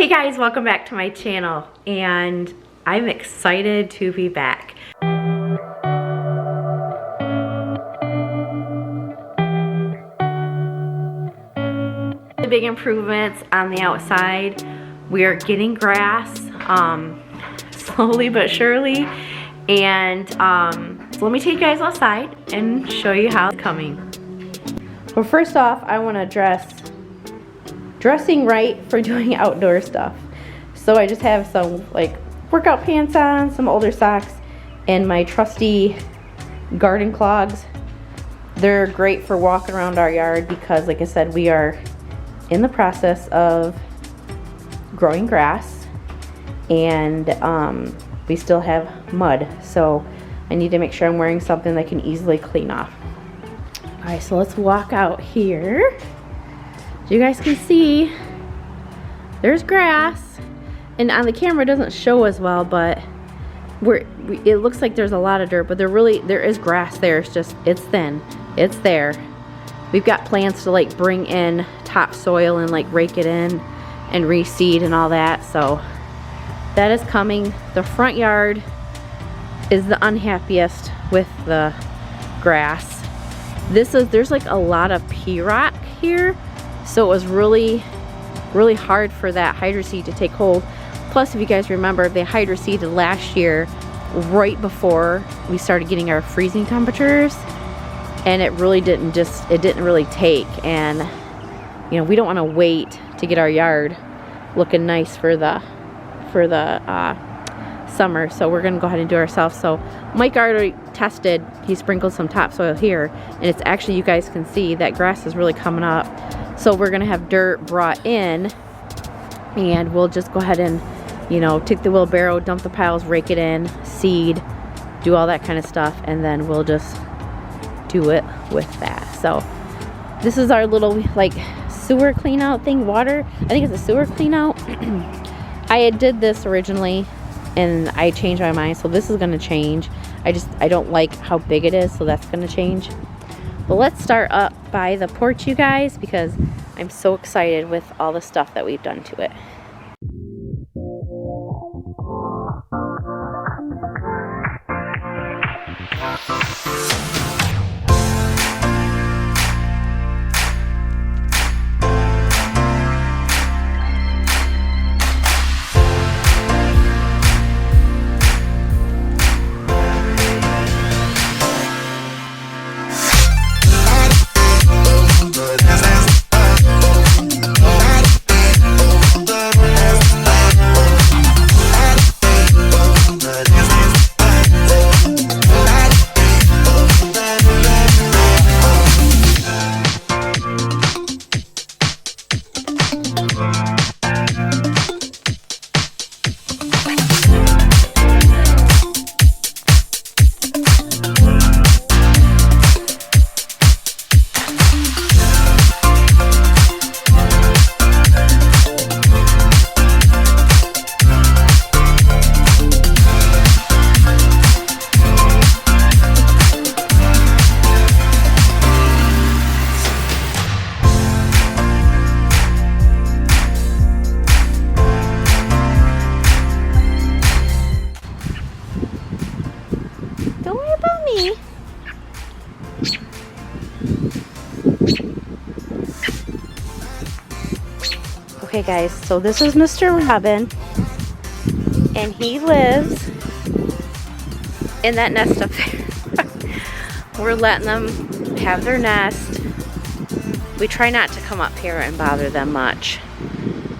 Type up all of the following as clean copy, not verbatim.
Hey guys, welcome back to my channel, and I'm excited to be back. The big improvements on the outside. We are getting grass slowly but surely, and so let me take you guys outside and show you how it's coming. Well, first off, I want to dressing right for doing outdoor stuff. So I just have some like workout pants on, some older socks, and my trusty garden clogs. They're great for walking around our yard because, like I said, we are in the process of growing grass, and we still have mud, so I need to make sure I'm wearing something that I can easily clean off. Alright, so let's walk out here. You guys can see there's grass, and on the camera it doesn't show as well, but it looks like there's a lot of dirt, but there is grass there. It's thin, it's there. We've got plans to like bring in topsoil and like rake it in and reseed and all that, so that is coming. The front yard is the unhappiest with the grass. There's like a lot of pea rock here. So it was really hard for that hydro seed to take hold. Plus, if you guys remember, they hydro seeded last year right before we started getting our freezing temperatures, and it really didn't really take. And you know, we don't want to wait to get our yard looking nice for the summer, so we're gonna go ahead and do it ourselves. So Mike already tested, he sprinkled some topsoil here, and it's actually, you guys can see that grass is really coming up. So we're gonna have dirt brought in, and we'll just go ahead and, you know, take the wheelbarrow, dump the piles, rake it in, seed, do all that kind of stuff, and then we'll just do it with that. So this is our little like sewer clean out thing, water, I think it's a sewer clean out. I had did this originally and I changed my mind, so this is gonna change. I don't like how big it is, so that's gonna change. But let's start up by the porch, you guys, because I'm so excited with all the stuff that we've done to it. Okay guys, so this is Mr. Robin, and he lives in that nest up there. We're letting them have their nest. We try not to come up here and bother them much.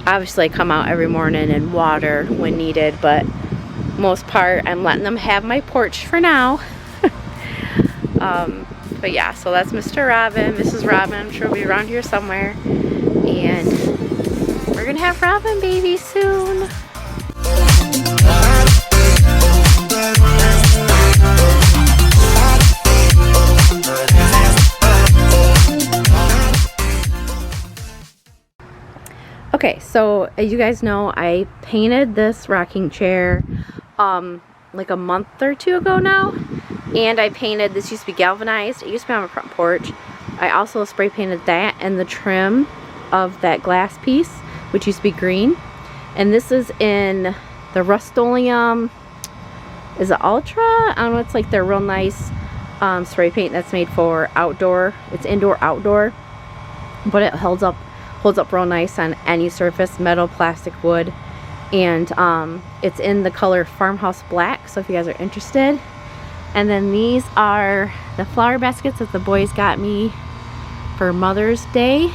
Obviously I come out every morning and water when needed, but most part I'm letting them have my porch for now. But yeah, so that's Mr. Robin, Mrs. Robin, I'm sure will be around here somewhere, and we're gonna have Robin baby soon. Okay, so as you guys know, I painted this rocking chair like a month or two ago now, and I painted, this used to be galvanized, it used to be on my front porch. I also spray painted that and the trim of that glass piece, which used to be green, And this is in the Rust-Oleum, is it Ultra? I don't know, it's like their real nice spray paint that's made for outdoor. It's indoor, outdoor, but it holds up real nice on any surface, metal, plastic, wood. And it's in the color Farmhouse Black, so if you guys are interested. And then these are the flower baskets that the boys got me for Mother's Day.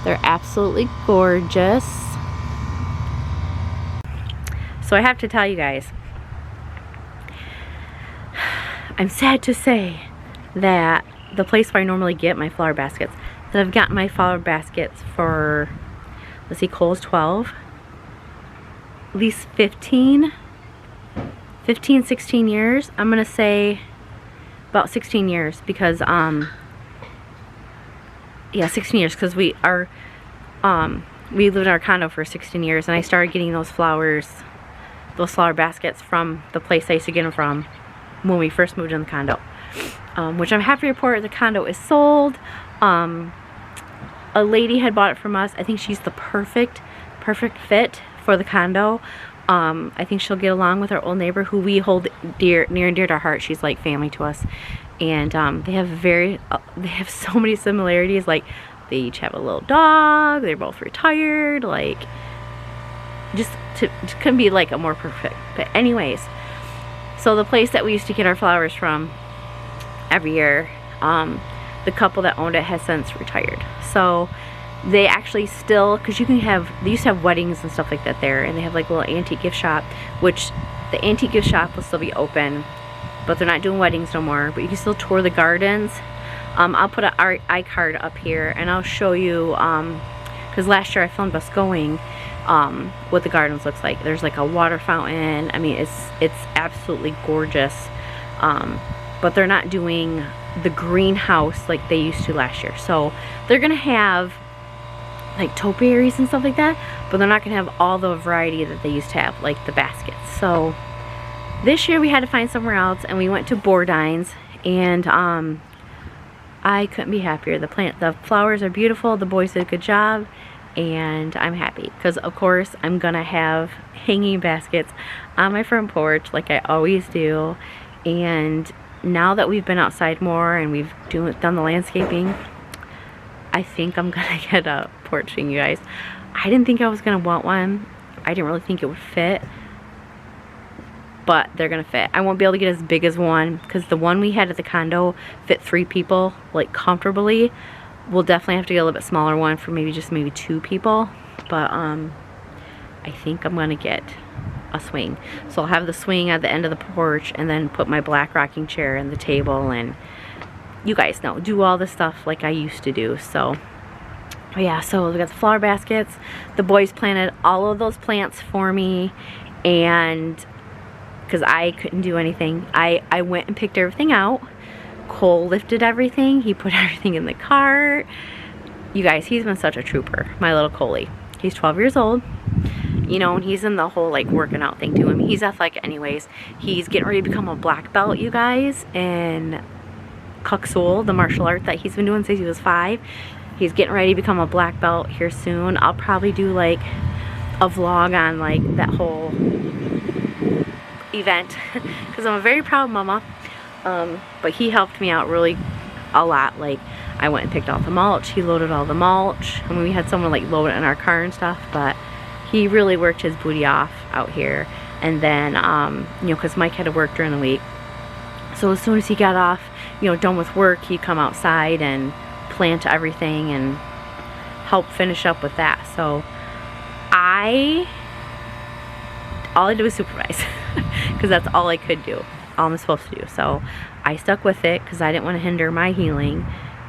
They're absolutely gorgeous. So I have to tell you guys, I'm sad to say that the place where I normally get my flower baskets, that I've gotten my flower baskets for, let's see, Kohl's 12, at least 15, 16 years. I'm gonna say about 16 years because yeah, 16 years, because we lived in our condo for 16 years, and I started getting those flower baskets from the place I used to get them from when we first moved in the condo, which I'm happy to report the condo is sold. A lady had bought it from us. I think she's the perfect fit for the condo. I think she'll get along with our old neighbor, who we hold near and dear to our heart. She's like family to us, and they have so many similarities. Like, they each have a little dog. They're both retired. Like, just couldn't be like a more perfect. But anyways, so the place that we used to get our flowers from every year, the couple that owned it has since retired. So they actually still, because they used to have weddings and stuff like that there, and they have like a little antique gift shop, which the antique gift shop will still be open, but they're not doing weddings no more, but you can still tour the gardens. I'll put an iCard up here, and I'll show you, because last year I filmed us going, what the gardens looks like. There's like a water fountain. I mean, it's absolutely gorgeous, but they're not doing the greenhouse like they used to last year. So they're gonna have like topiaries and stuff like that, but they're not gonna have all the variety that they used to have, like the baskets. So this year we had to find somewhere else, and we went to Bordine's, and I couldn't be happier. The flowers are beautiful. The boys did a good job, and I'm happy because, of course, I'm gonna have hanging baskets on my front porch like I always do. And now that we've been outside more and we've done the landscaping, I think I'm gonna get a porch thing, you guys. I didn't think I was gonna want one. I didn't really think it would fit, but they're gonna fit. I won't be able to get as big as one because the one we had at the condo fit 3 people like comfortably. We'll definitely have to get a little bit smaller one for maybe 2 people, but I think I'm gonna get a swing. So I'll have the swing at the end of the porch, and then put my black rocking chair and the table, and you guys know, do all the stuff like I used to do. So yeah, so we got the flower baskets. The boys planted all of those plants for me, and because I couldn't do anything, I went and picked everything out. Cole lifted everything. He put everything in the cart. You guys, he's been such a trooper, my little Coley. He's 12 years old, you know, and he's in the whole like working out thing too. I mean, he's athletic anyways. He's getting ready to become a black belt, you guys, in Kuk Sool, the martial art that he's been doing since he was 5. He's getting ready to become a black belt here soon. I'll probably do like a vlog on like that whole event because I'm a very proud mama. But he helped me out really a lot. Like, I went and picked out the mulch. He loaded all the mulch. I mean, we had someone like load it in our car and stuff, but he really worked his booty off out here. And then, you know, because Mike had to work during the week. So as soon as he got off, you know, done with work, he'd come outside and plant everything and help finish up with that. So all I did was supervise because that's all I could do. All I'm supposed to do. So I stuck with it because I didn't want to hinder my healing,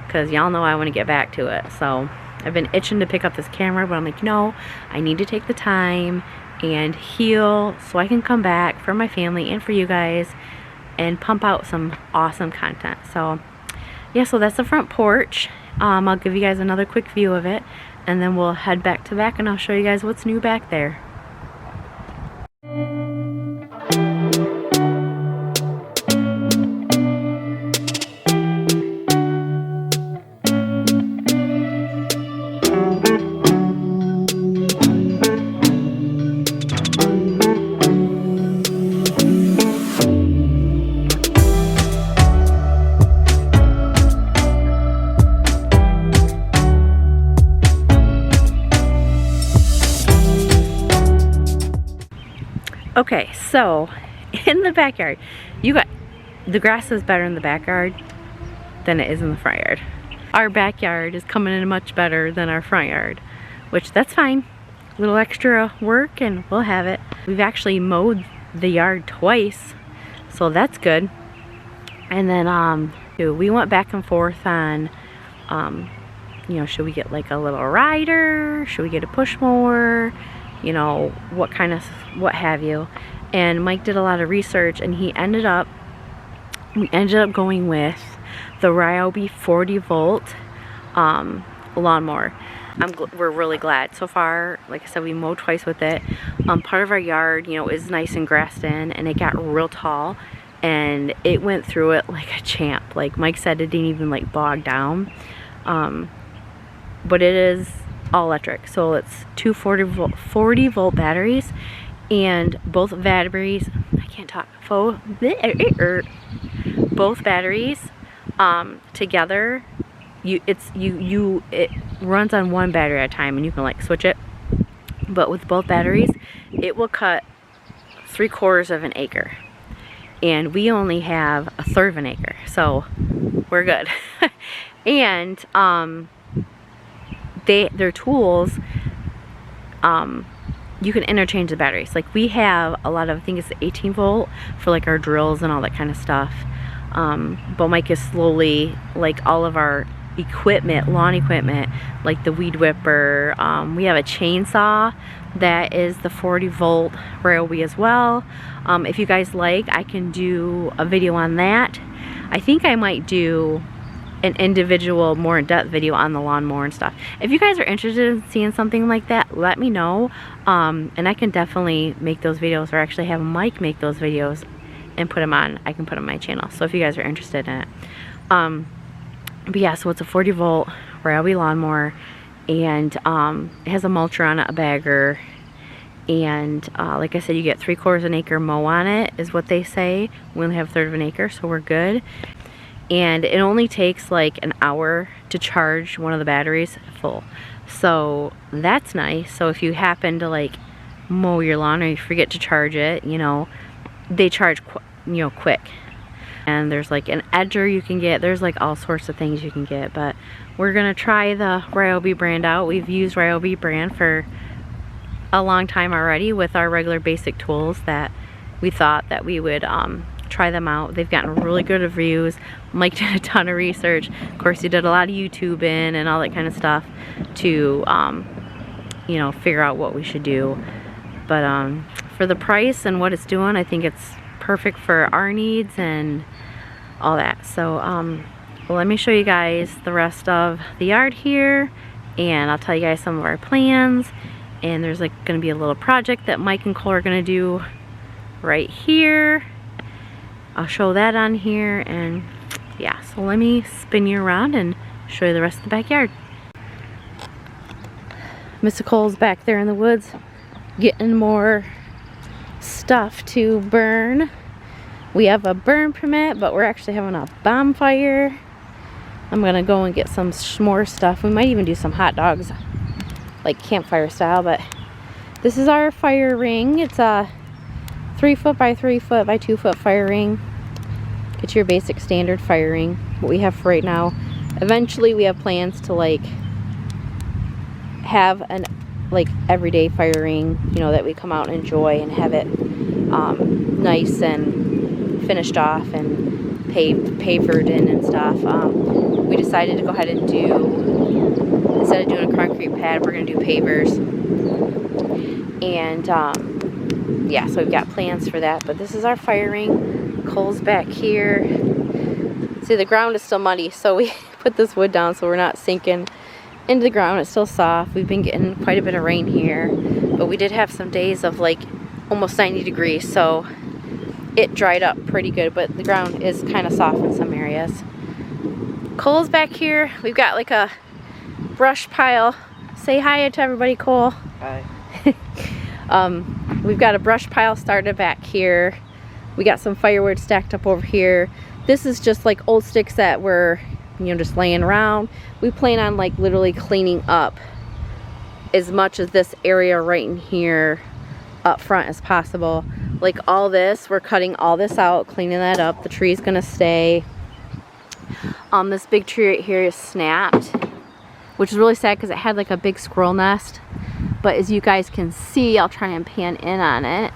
because y'all know I want to get back to it. So I've been itching to pick up this camera, but I'm like, no, I need to take the time and heal so I can come back for my family and for you guys and pump out some awesome content. So yeah, so that's the front porch. I'll give you guys another quick view of it, and then we'll head back to back and I'll show you guys what's new back there. Okay, so in the backyard, the grass is better in the backyard than it is in the front yard. Our backyard is coming in much better than our front yard, which that's fine. A little extra work and we'll have it. We've actually mowed the yard twice, so that's good. And then we went back and forth on you know, should we get like a little rider, should we get a push mower, you know, what have you. And Mike did a lot of research and we ended up going with the Ryobi 40 volt lawnmower. We're really glad so far. Like I said, we mowed twice with it. Part of our yard, you know, is nice and grassed in, and it got real tall, and it went through it like a champ. Like Mike said, it didn't even like bog down. But it is all electric, so it's two 40 volt batteries, and both batteries, I can't talk, both batteries together, it runs on one battery at a time, and you can like switch it. But with both batteries, it will cut 3/4 of an acre, and we only have 1/3 of an acre, so we're good. And their tools, you can interchange the batteries. Like we have a lot of, I think it's the 18 volt for like our drills and all that kind of stuff. But Mike is slowly, like all of our equipment, lawn equipment, like the weed whipper, we have a chainsaw that is the 40 volt Ryobi as well. If you guys like, I can do a video on that. I think I might do an individual, more in-depth video on the lawnmower and stuff. If you guys are interested in seeing something like that, let me know, and I can definitely make those videos, or actually have Mike make those videos and put them on. I can put them on my channel, so if you guys are interested in it. But yeah, so it's a 40 volt Ryobi lawnmower, and it has a mulcher on it, a bagger, and like I said, you get 3/4 of an acre mow on it, is what they say. We only have 1/3 of an acre, so we're good. And it only takes like an hour to charge one of the batteries full, so that's nice. So if you happen to like mow your lawn or you forget to charge it, you know, they charge quick. And there's like an edger you can get, there's like all sorts of things you can get. But we're gonna try the Ryobi brand out. We've used Ryobi brand for a long time already with our regular basic tools, that we thought that we would try them out. They've gotten really good reviews. Mike did a ton of research. Of course, he did a lot of YouTubing and all that kind of stuff to you know, figure out what we should do. But for the price and what it's doing, I think it's perfect for our needs and all that. So well, let me show you guys the rest of the yard here, and I'll tell you guys some of our plans. And there's like gonna be a little project that Mike and Cole are gonna do right here. I'll show that on here, and yeah, so let me spin you around and show you the rest of the backyard. Mr. Cole's back there in the woods getting more stuff to burn. We have a burn permit, but we're actually having a bonfire. I'm gonna go and get some more stuff. We might even do some hot dogs, like campfire style. But this is our fire ring. It's a 3 foot by 3 foot by 2 foot fire ring. It's your basic standard fire ring, what we have for right now. Eventually we have plans to like have an like everyday fire ring, you know, that we come out and enjoy and have it nice and finished off and pavered in and stuff. We decided to go ahead and do, instead of doing a concrete pad, we're gonna do pavers. And yeah, so we've got plans for that. But this is our fire ring. Cole's back here. See, the ground is still muddy, so we put this wood down so we're not sinking into the ground. It's still soft. We've been getting quite a bit of rain here, but we did have some days of like almost 90 degrees, so it dried up pretty good, but the ground is kind of soft in some areas. Cole's back here. We've got like a brush pile. Say hi to everybody, Cole. Hi. We've got a brush pile started back here. We got some firewood stacked up over here. This is just like old sticks that were, you know, just laying around. We plan on like literally cleaning up as much of this area right in here up front as possible. like all this, we're cutting all this out, cleaning that up. The tree's gonna stay. This big tree right here is snapped, which is really sad because it had like a big squirrel nest. But as you guys can see, I'll try and pan in on it.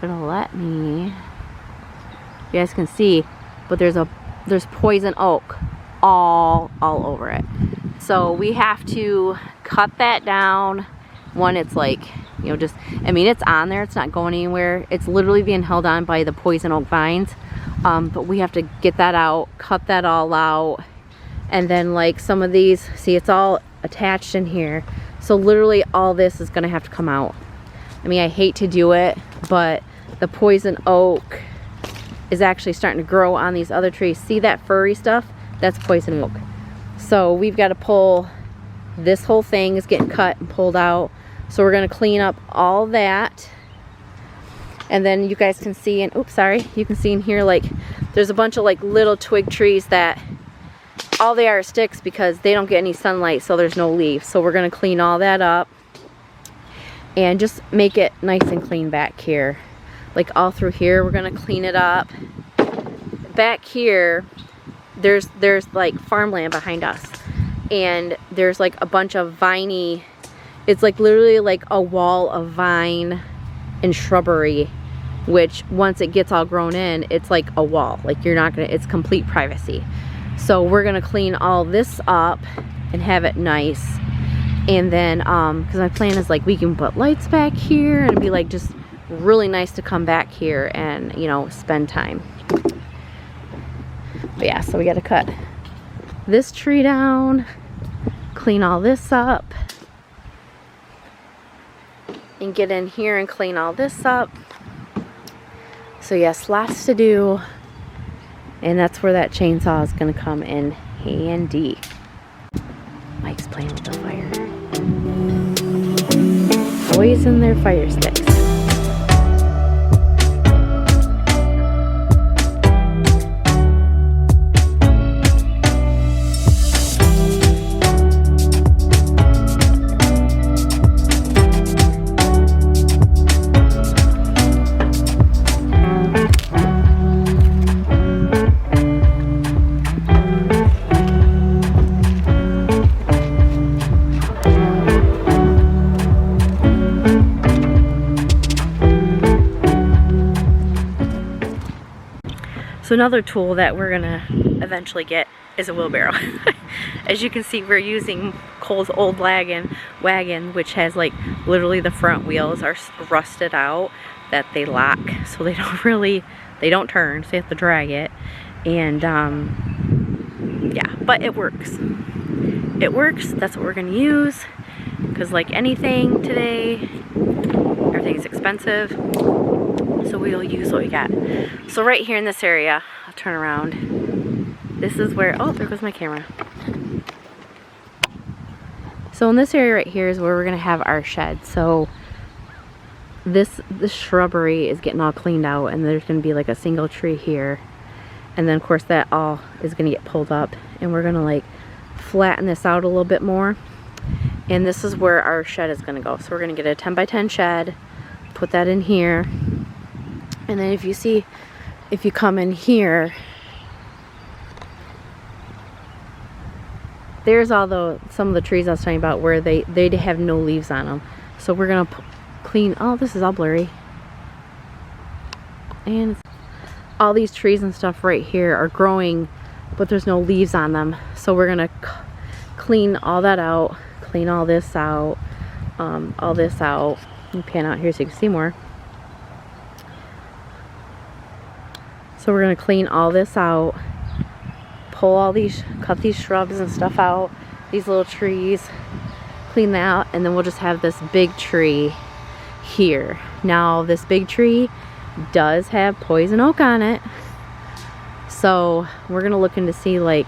It'll let me. You guys can see, but there's poison oak all over it. So we have to cut that down. One, it's like, you know, just, I mean, it's on there, it's not going anywhere. It's literally being held on by the poison oak vines. But we have to get that out, cut that all out. And then like some of these, see, it's all attached in here. So literally all this is gonna have to come out. I mean, I hate to do it, but the poison oak is actually starting to grow on these other trees. See that furry stuff? That's poison oak. So we've got to pull, this whole thing is getting cut and pulled out. So we're gonna clean up all that. And then you guys can see, and oops, sorry, you can see in here, like, there's a bunch of like little twig trees that all they are sticks because they don't get any sunlight, so there's no leaves. So we're gonna clean all that up and just make it nice and clean back here. Like all through here, we're gonna clean it up. Back here, there's like farmland behind us. And there's like a bunch of viney, it's like literally like a wall of vine and shrubbery, which once it gets all grown in, it's like a wall. Like you're not gonna, it's complete privacy. So we're gonna clean all this up and have it nice. And then, because my plan is like we can put lights back here and it'd be like just really nice to come back here and, you know, spend time. But yeah, so we gotta cut this tree down, clean all this up, and get in here and clean all this up. So yes, lots to do. And that's where that chainsaw is gonna come in handy. Mike's playing with the fire. Boys and their fire sticks. So another tool that we're gonna eventually get is a wheelbarrow. As you can see, we're using Cole's old wagon, which has like literally the front wheels are rusted out that they lock, so they don't turn, so you have to drag it. And yeah, but it works. It works. That's what we're gonna use, because like anything today, everything's expensive. So we'll use what we got. So right here in this area, I'll turn around. This is where, oh, there goes my camera. So in this area right here is where we're gonna have our shed. So this shrubbery is getting all cleaned out, and there's gonna be like a single tree here. And then of course that all is gonna get pulled up, and we're gonna like flatten this out a little bit more. And this is where our shed is gonna go. So we're gonna get a 10 by 10 shed, put that in here. And then if you come in here, there's all some of the trees I was talking about where they have no leaves on them. So we're gonna clean, oh, this is all blurry. And all these trees and stuff right here are growing, but there's no leaves on them. So we're gonna clean all that out, clean all this out, all this out. Let me pan out here so you can see more. So we're gonna clean all this out, pull all these, cut these shrubs and stuff out, these little trees, clean that out, and then we'll just have this big tree here. Now this big tree does have poison oak on it, so we're gonna look into see like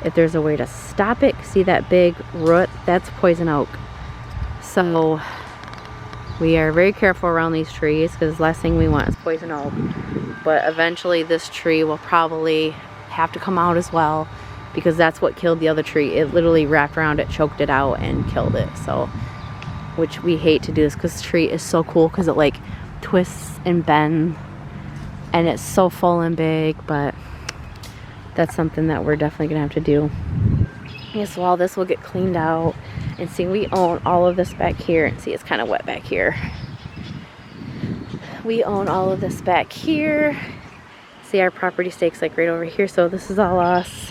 if there's a way to stop it. See that big root? That's poison oak. So we are very careful around these trees because the last thing we want is poison oak. But eventually this tree will probably have to come out as well, because that's what killed the other tree. It literally wrapped around it, choked it out, and killed it. So, which we hate to do this because this tree is so cool, because it like twists and bends, and it's so full and big, but that's something that we're definitely gonna have to do. Yeah, so all this will get cleaned out. And see, we own all of this back here, and see, it's kind of wet back here. We own all of this back here. See, our property stakes like right over here, so this is all us.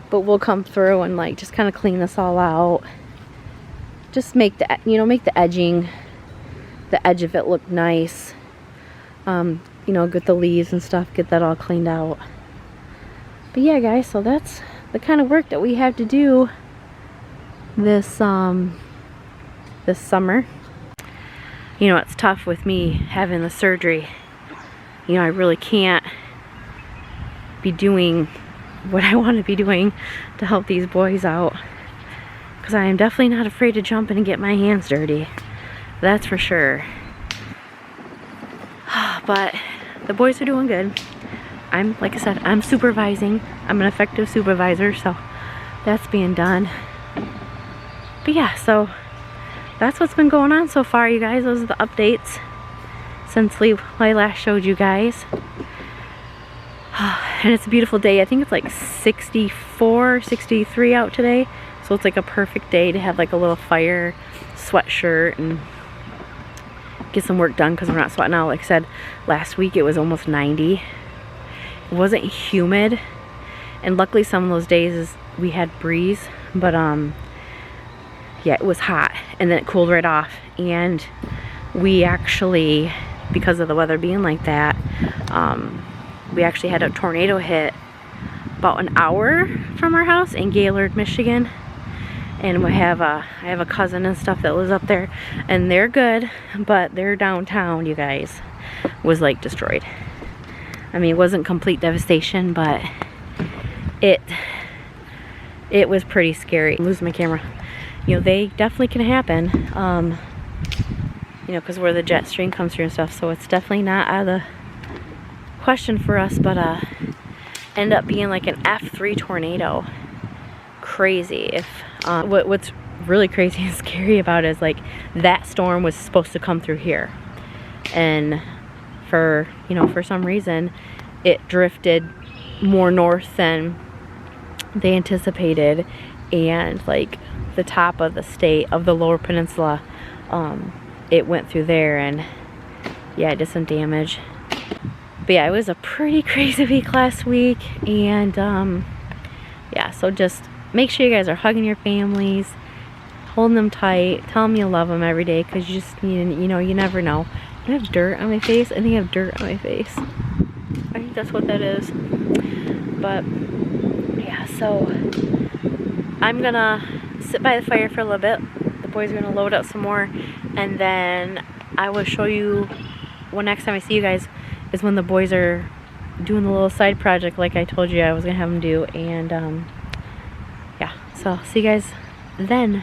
But we'll come through and like just kind of clean this all out. Just make the, you know, make the edging, the edge of it look nice. You know, get the leaves and stuff, get that all cleaned out. But yeah, guys, so that's the kind of work that we have to do this this summer. You know, it's tough with me having the surgery. You know, I really can't be doing what I want to be doing to help these boys out, because I am definitely not afraid to jump in and get my hands dirty. That's for sure. But the boys are doing good. Like I said, I'm supervising. I'm an effective supervisor, so that's being done. But yeah, so that's what's been going on so far, you guys. Those are the updates since I last showed you guys. And it's a beautiful day. I think it's like 64, 63 out today. So it's like a perfect day to have like a little fire, sweatshirt, and get some work done because we're not sweating out. Like I said, last week it was almost 90. It wasn't humid, and luckily some of those days we had breeze, but yeah, it was hot, and then it cooled right off. And we actually, because of the weather being like that, we actually had a tornado hit about an hour from our house in Gaylord, Michigan. And I have a cousin and stuff that lives up there, and they're good, but their downtown, you guys, was like destroyed. I mean, it wasn't complete devastation, but it was pretty scary. I'm losing my camera. You know, they definitely can happen. You know, because where the jet stream comes through and stuff, so it's definitely not out of the question for us. But end up being like an F3 tornado. Crazy. If what's really crazy and scary about it is like that storm was supposed to come through here, and for, you know, for some reason it drifted more north than they anticipated, and like the top of the state of the lower peninsula, it went through there, and yeah, it did some damage. But yeah, it was a pretty crazy week last week, and yeah, so just make sure you guys are hugging your families, holding them tight, tell them you love them every day, because you just need, you know, you never know. I have dirt on my face. I think I have dirt on my face. I think that's what that is. But yeah, so I'm gonna sit by the fire for a little bit. The boys are gonna load up some more, and then I will show you when next time I see you guys is when the boys are doing the little side project like I told you I was gonna have them do. And yeah, so I'll see you guys then.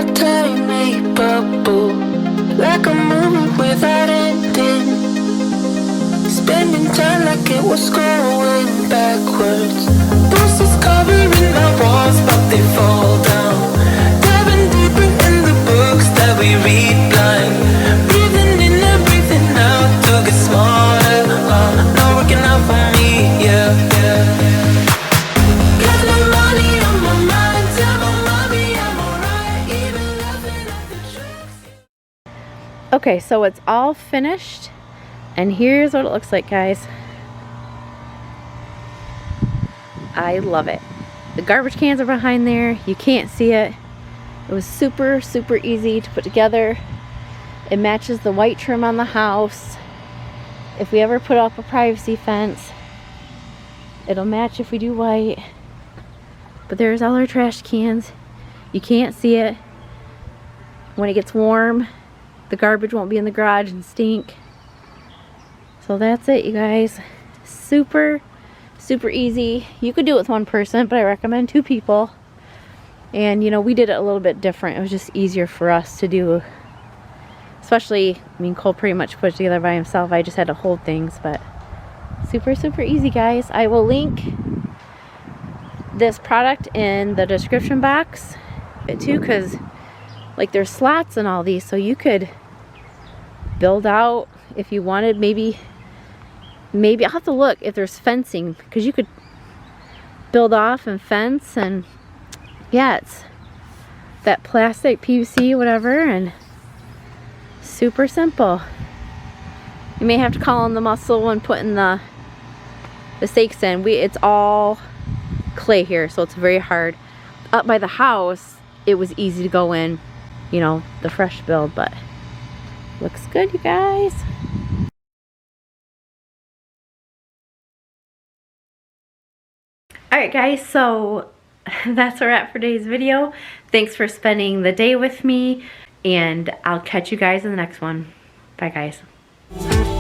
a tiny bubble, like a movie without ending. Spending time like it was going backwards. Bruises covering my walls, but they fall down. Diving deeper in the books that we read blind. Breathing in and breathing out to get smarter. Not working out for me, yeah. Got no money on my mind. Tell my mommy I'm alright. Even laughing at the tricks. Okay, so it's all finished, and here's what it looks like, guys. I love it. The garbage cans are behind there. You can't see it. It was super, super easy to put together. It matches the white trim on the house. If we ever put up a privacy fence, it'll match if we do white. But there's all our trash cans. You can't see it. When it gets warm, the garbage won't be in the garage and stink. So that's it, you guys. Super, super easy. You could do it with one person, but I recommend 2 people. And you know, we did it a little bit different. It was just easier for us to do. Especially, I mean, Cole pretty much put it together by himself. I just had to hold things, but super, super easy, guys. I will link this product in the description box too, because like there's slots in all these, so you could build out if you wanted. Maybe I'll have to look if there's fencing, because you could build off and fence, and yeah, it's that plastic PVC whatever, and super simple. You may have to call on the muscle when putting the stakes in. It's all clay here, so it's very hard. Up by the house it was easy to go in, you know, the fresh build, but looks good, you guys. Alright guys, so that's where we're at for today's video. Thanks for spending the day with me, and I'll catch you guys in the next one. Bye guys.